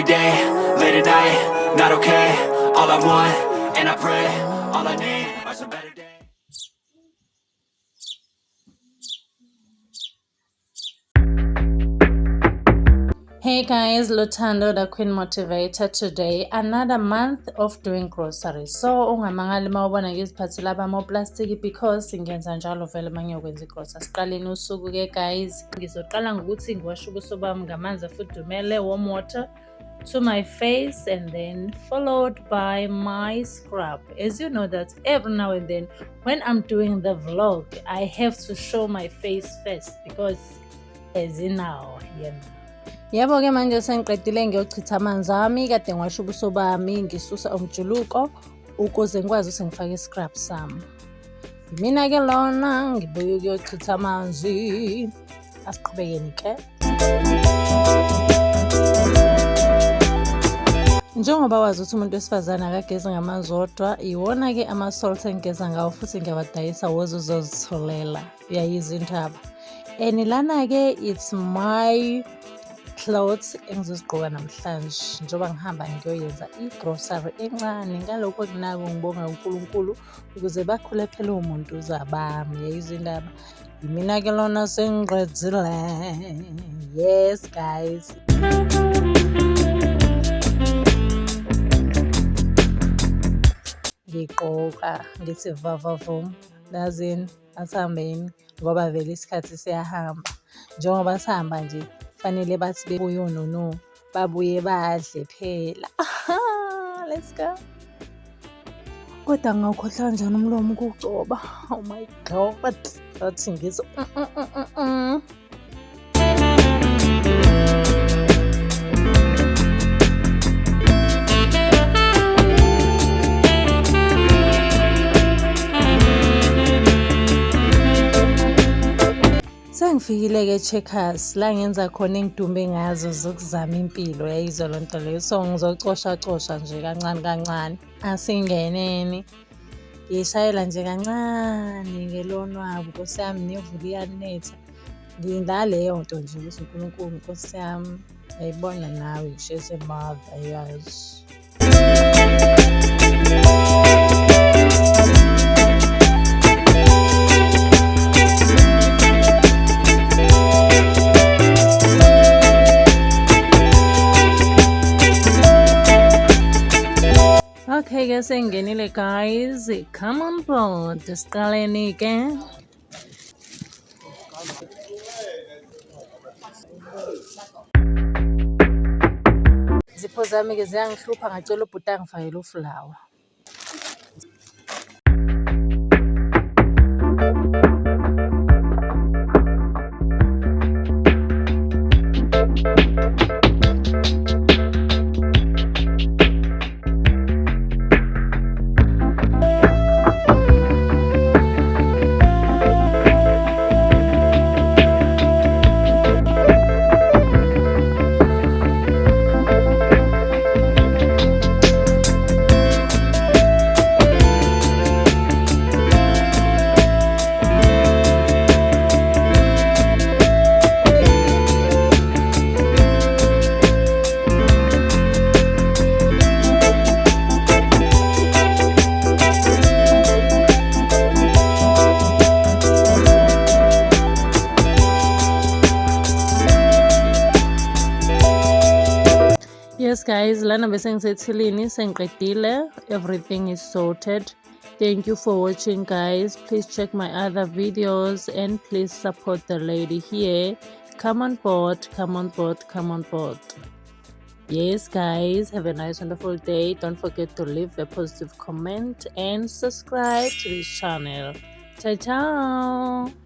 day, late at night, not okay. All I want, and I pray, all I need are some better days. Hey guys, Lutando the Queen Motivator. Today another month of doing groceries. So ungamangali mawubona ngiziphathela abamo plastic because ngenza njalo vele mangiyokwenza igrocery. Siqaleni usuku ke guys. Ngizoqala ngokuthi ngiwashe ubuso bami ngamanzi afudumele, warm water to my face, and then followed by my scrub. As you know that every now and then when I'm doing the vlog, I have to show my face first because as in now, Yebo-ke manje sengiqedile ngiyochitha amanzi ami kade ngiwasha ubuso bami ngisusa umjuluko ukuze ngikwazi ukuthi ngifake i-scrub sami. Mina-ke lona ngibuye ukuyochitha amanzi. Asiqhubekeni ke. Njengoba wazi ukuthi umuntu wesifazane akagezi ngamanzi odwa, iwona-ke ama-salt engigeza ngawo futhi ngiyawadayisa woze uzozitholela. Uyayizwa indaba. And lana-ke it's my clothes engizozigqoka namhlanje njengoba ngihamba ngiyoyenza i-grocery encane. Ngalokho kunako ngibonga uNkulunkulu ukuze bakhule phela umuntu zabami. Yayizwa indaba. Yimina-ke lona sengiqedzile. Yes guys. Ngigqoka ngithi vavavum lazini asihambeni ngoba vele isikhathi siyahamba. Njengoba sihamba nje fanele bathi bebuye onono babuye badle phela. Let's go. Kodwa ngawukhohlwa njani umlomo ukuwugcoba. Oh my god. Bathi ngizo. Sengifikile ke Checkers la ngenza khona engidumbe ngazo zokuzama impilo. Yayizwa lo nto leyo. So ngizocosha nje kancane kancane. Asingeneni. Ngishayela nje kancane ngelonwabo Nkosi yami nevuli iyanetha. Ngindaleyo nto nje ukuthi uNkulunkulu Nkosi yami ayibona nawe she's a mother yazi. Okay ke sengingenile guys, come on board. Siqaleni ke. Izipho zami ke ziyangihlupha ngacela ubhuti angifakele uflower. Yes guys, lana bese ngisethilini sengiqedile. Everything is sorted. Thank you for watching guys. Please check my other videos and please support the lady here. Come on board, come on board, come on board. Yes guys, have a nice wonderful day. Don't forget to leave a positive comment and subscribe to this channel. Ciao ciao.